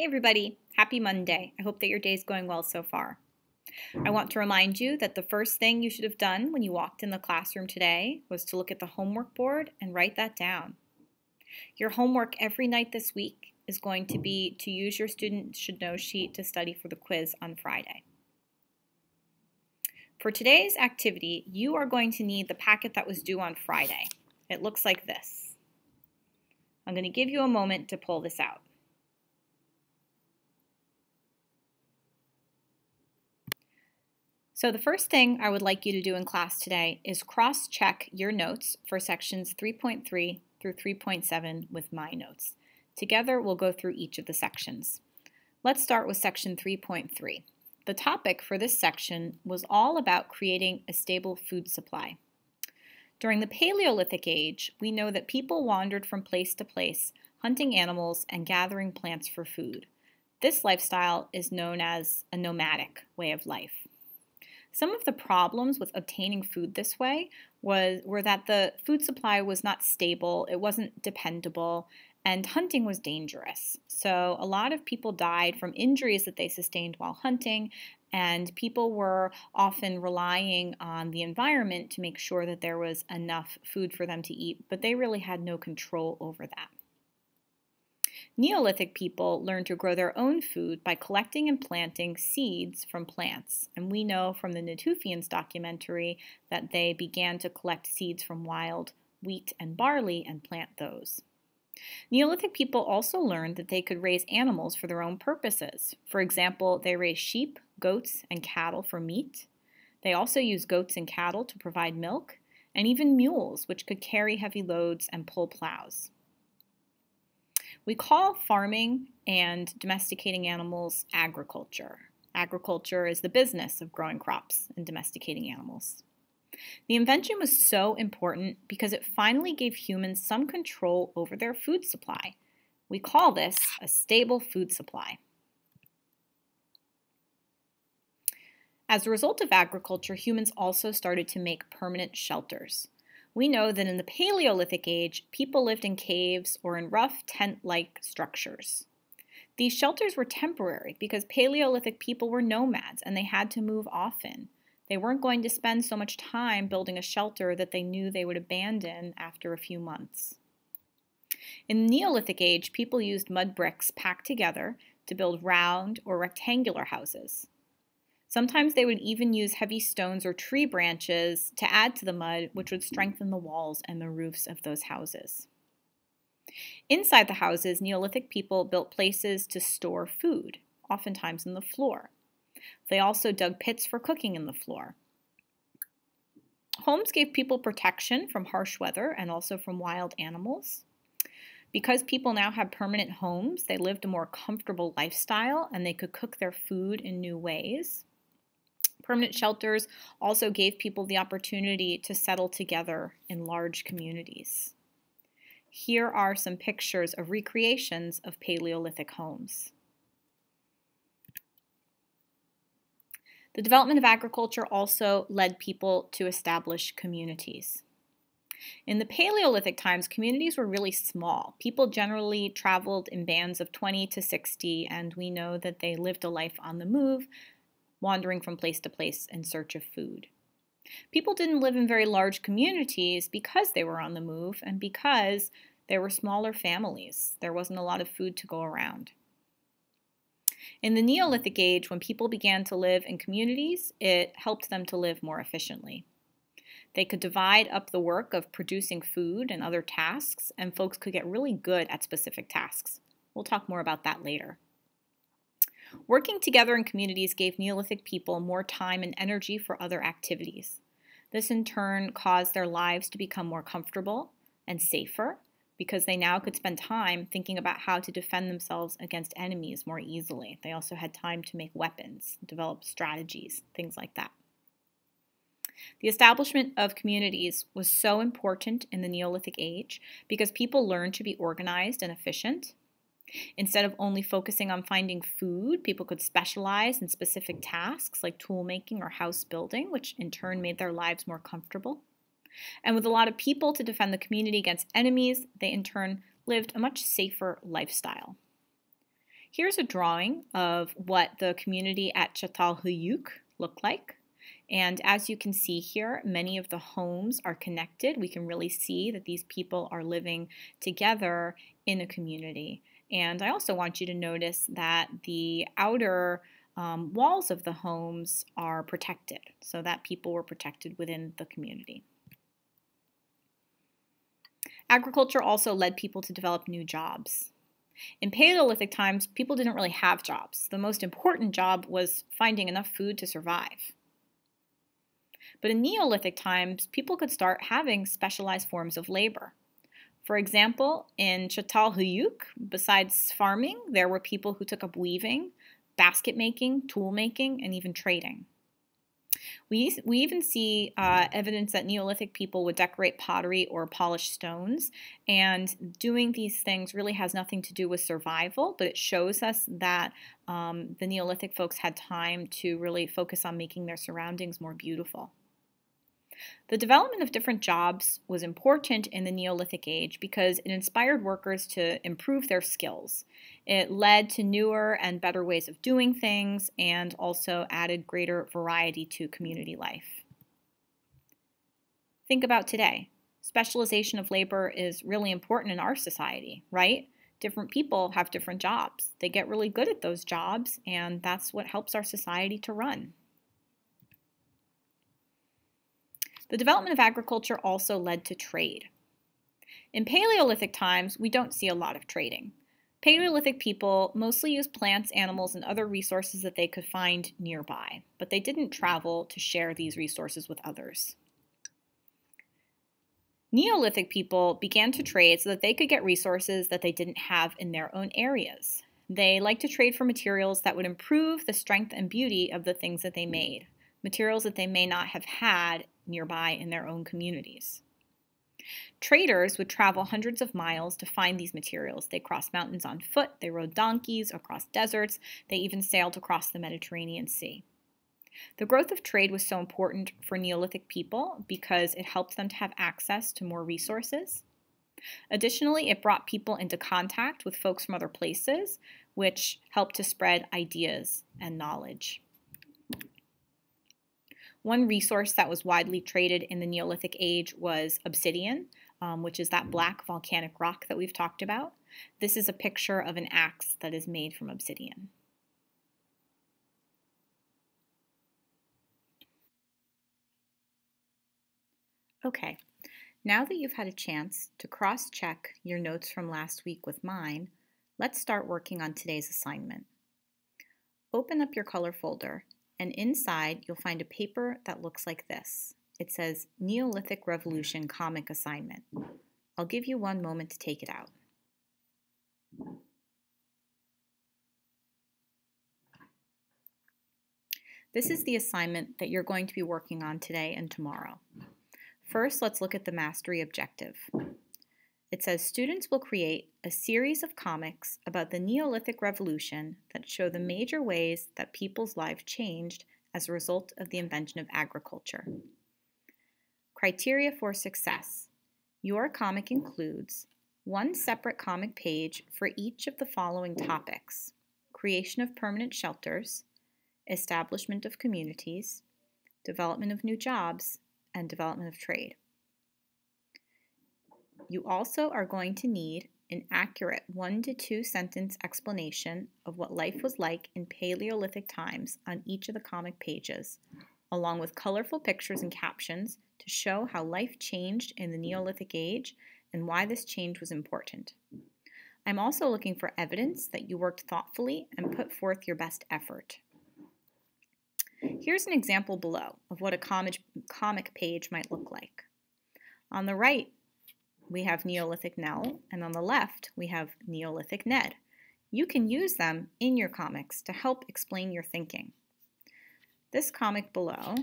Hey everybody, happy Monday. I hope that your day is going well so far. I want to remind you that the first thing you should have done when you walked in the classroom today was to look at the homework board and write that down. Your homework every night this week is going to be to use your student should know sheet to study for the quiz on Friday. For today's activity, you are going to need the packet that was due on Friday. It looks like this. I'm going to give you a moment to pull this out. So the first thing I would like you to do in class today is cross-check your notes for sections 3.3 through 3.7 with my notes. Together, we'll go through each of the sections. Let's start with section 3.3. The topic for this section was all about creating a stable food supply. During the Paleolithic age, we know that people wandered from place to place, hunting animals and gathering plants for food. This lifestyle is known as a nomadic way of life. Some of the problems with obtaining food this way were that the food supply was not stable, it wasn't dependable, and hunting was dangerous. So a lot of people died from injuries that they sustained while hunting, and people were often relying on the environment to make sure that there was enough food for them to eat, but they really had no control over that. Neolithic people learned to grow their own food by collecting and planting seeds from plants. And we know from the Natufians documentary that they began to collect seeds from wild wheat and barley and plant those. Neolithic people also learned that they could raise animals for their own purposes. For example, they raised sheep, goats, and cattle for meat. They also used goats and cattle to provide milk, and even mules, which could carry heavy loads and pull plows. We call farming and domesticating animals agriculture. Agriculture is the business of growing crops and domesticating animals. The invention was so important because it finally gave humans some control over their food supply. We call this a stable food supply. As a result of agriculture, humans also started to make permanent shelters. We know that in the Paleolithic age, people lived in caves or in rough tent-like structures. These shelters were temporary because Paleolithic people were nomads and they had to move often. They weren't going to spend so much time building a shelter that they knew they would abandon after a few months. In the Neolithic age, people used mud bricks packed together to build round or rectangular houses. Sometimes they would even use heavy stones or tree branches to add to the mud, which would strengthen the walls and the roofs of those houses. Inside the houses, Neolithic people built places to store food, oftentimes in the floor. They also dug pits for cooking in the floor. Homes gave people protection from harsh weather and also from wild animals. Because people now had permanent homes, they lived a more comfortable lifestyle and they could cook their food in new ways. Permanent shelters also gave people the opportunity to settle together in large communities. Here are some pictures of recreations of Paleolithic homes. The development of agriculture also led people to establish communities. In the Paleolithic times, communities were really small. People generally traveled in bands of 20 to 60, and we know that they lived a life on the move, wandering from place to place in search of food. People didn't live in very large communities because they were on the move and because there were smaller families. There wasn't a lot of food to go around. In the Neolithic age, when people began to live in communities, it helped them to live more efficiently. They could divide up the work of producing food and other tasks, and folks could get really good at specific tasks. We'll talk more about that later. Working together in communities gave Neolithic people more time and energy for other activities. This in turn caused their lives to become more comfortable and safer because they now could spend time thinking about how to defend themselves against enemies more easily. They also had time to make weapons, develop strategies, things like that. The establishment of communities was so important in the Neolithic age because people learned to be organized and efficient. Instead of only focusing on finding food, people could specialize in specific tasks like tool making or house building, which in turn made their lives more comfortable. And with a lot of people to defend the community against enemies, they in turn lived a much safer lifestyle. Here's a drawing of what the community at Çatalhöyük looked like. And as you can see here, many of the homes are connected. We can really see that these people are living together in a community. And I also want you to notice that the outer walls of the homes are protected, so that people were protected within the community. Agriculture also led people to develop new jobs. In Paleolithic times, people didn't really have jobs. The most important job was finding enough food to survive. But in Neolithic times, people could start having specialized forms of labor. For example, in Çatalhöyük, besides farming, there were people who took up weaving, basket making, tool making, and even trading. We even see evidence that Neolithic people would decorate pottery or polish stones, and doing these things really has nothing to do with survival, but it shows us that the Neolithic folks had time to really focus on making their surroundings more beautiful. The development of different jobs was important in the Neolithic age because it inspired workers to improve their skills. It led to newer and better ways of doing things and also added greater variety to community life. Think about today. Specialization of labor is really important in our society, right? Different people have different jobs. They get really good at those jobs, and that's what helps our society to run. The development of agriculture also led to trade. In Paleolithic times, we don't see a lot of trading. Paleolithic people mostly used plants, animals, and other resources that they could find nearby, but they didn't travel to share these resources with others. Neolithic people began to trade so that they could get resources that they didn't have in their own areas. They liked to trade for materials that would improve the strength and beauty of the things that they made, materials that they may not have had nearby in their own communities. Traders would travel hundreds of miles to find these materials. They crossed mountains on foot, they rode donkeys across deserts, they even sailed across the Mediterranean Sea. The growth of trade was so important for Neolithic people because it helped them to have access to more resources. Additionally, it brought people into contact with folks from other places, which helped to spread ideas and knowledge. One resource that was widely traded in the Neolithic age was obsidian, which is that black volcanic rock that we've talked about. This is a picture of an axe that is made from obsidian. Okay, now that you've had a chance to cross-check your notes from last week with mine, let's start working on today's assignment. Open up your color folder, and inside you'll find a paper that looks like this. It says Neolithic Revolution Comic Assignment. I'll give you one moment to take it out. This is the assignment that you're going to be working on today and tomorrow. First, let's look at the mastery objective. It says students will create a series of comics about the Neolithic Revolution that show the major ways that people's lives changed as a result of the invention of agriculture. Criteria for success. Your comic includes one separate comic page for each of the following topics: creation of permanent shelters, establishment of communities, development of new jobs, and development of trade. You also are going to need an accurate 1 to 2 sentence explanation of what life was like in Paleolithic times on each of the comic pages, along with colorful pictures and captions to show how life changed in the Neolithic age and why this change was important. I'm also looking for evidence that you worked thoughtfully and put forth your best effort. Here's an example below of what a comic page might look like. On the right, we have Neolithic Nell, and on the left, we have Neolithic Ned. You can use them in your comics to help explain your thinking. This comic below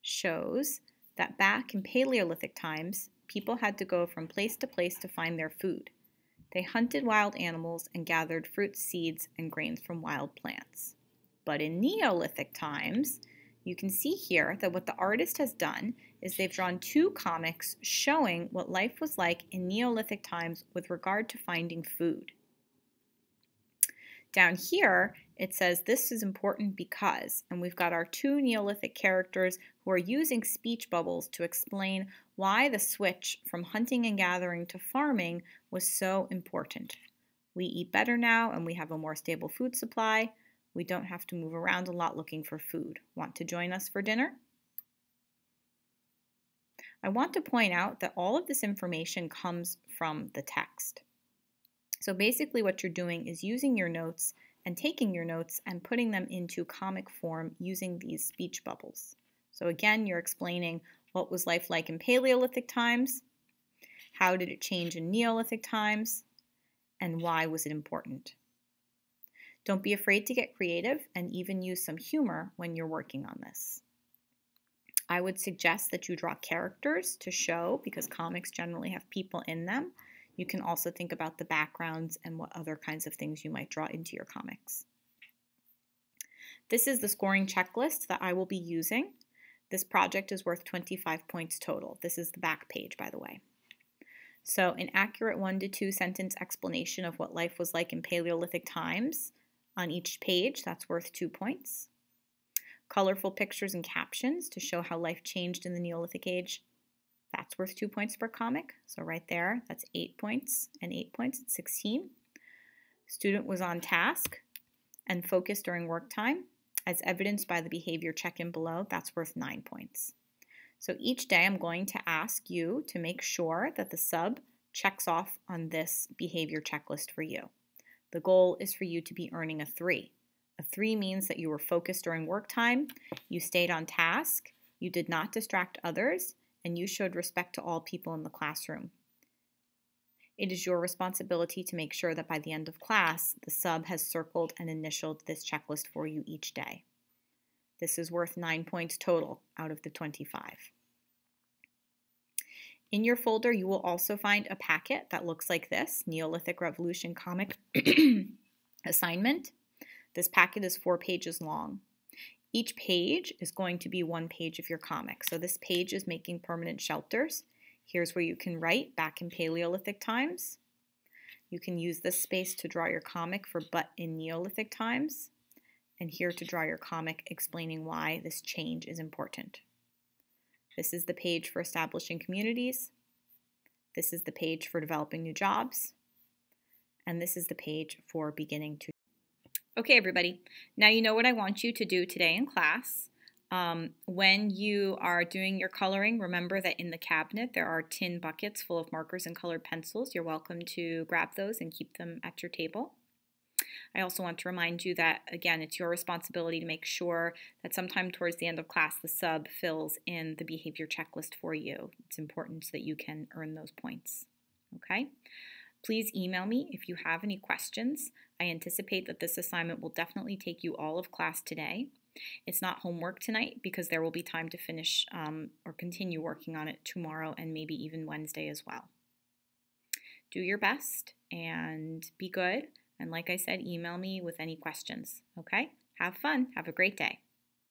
shows that back in Paleolithic times, people had to go from place to place to find their food. They hunted wild animals and gathered fruits, seeds, and grains from wild plants. But in Neolithic times, you can see here that what the artist has done is they've drawn 2 comics showing what life was like in Neolithic times with regard to finding food. Down here, it says this is important because, and we've got our two Neolithic characters who are using speech bubbles to explain why the switch from hunting and gathering to farming was so important. We eat better now and we have a more stable food supply. We don't have to move around a lot looking for food. Want to join us for dinner? I want to point out that all of this information comes from the text. So basically what you're doing is using your notes and taking your notes and putting them into comic form using these speech bubbles. So again, you're explaining what was life like in Paleolithic times, how did it change in Neolithic times, and why was it important. Don't be afraid to get creative and even use some humor when you're working on this. I would suggest that you draw characters to show, because comics generally have people in them. You can also think about the backgrounds and what other kinds of things you might draw into your comics. This is the scoring checklist that I will be using. This project is worth 25 points total. This is the back page, by the way. So an accurate 1 to 2 sentence explanation of what life was like in Paleolithic times on each page, that's worth 2 points. Colorful pictures and captions to show how life changed in the Neolithic age, that's worth 2 points per comic. So right there, that's 8 points and 8 points, it's 16. Student was on task and focused during work time, as evidenced by the behavior check-in below, that's worth 9 points. So each day I'm going to ask you to make sure that the sub checks off on this behavior checklist for you. The goal is for you to be earning a 3. A 3 means that you were focused during work time, you stayed on task, you did not distract others, and you showed respect to all people in the classroom. It is your responsibility to make sure that by the end of class, the sub has circled and initialed this checklist for you each day. This is worth 9 points total out of the 25. In your folder, you will also find a packet that looks like this, Neolithic Revolution comic assignment. This packet is 4 pages long. Each page is going to be 1 page of your comic. So this page is making permanent shelters. Here's where you can write back in Paleolithic times. You can use this space to draw your comic for but in Neolithic times. And here to draw your comic explaining why this change is important. This is the page for establishing communities. This is the page for developing new jobs. And this is the page for beginning to. Okay, everybody, now you know what I want you to do today in class. When you are doing your coloring, remember that in the cabinet there are tin buckets full of markers and colored pencils. You're welcome to grab those and keep them at your table. I also want to remind you that, again, it's your responsibility to make sure that sometime towards the end of class the sub fills in the behavior checklist for you. It's important so that you can earn those points. Okay? Please email me if you have any questions. I anticipate that this assignment will definitely take you all of class today. It's not homework tonight because there will be time to finish or continue working on it tomorrow and maybe even Wednesday as well. Do your best and be good. And like I said, email me with any questions. Okay? Have fun. Have a great day.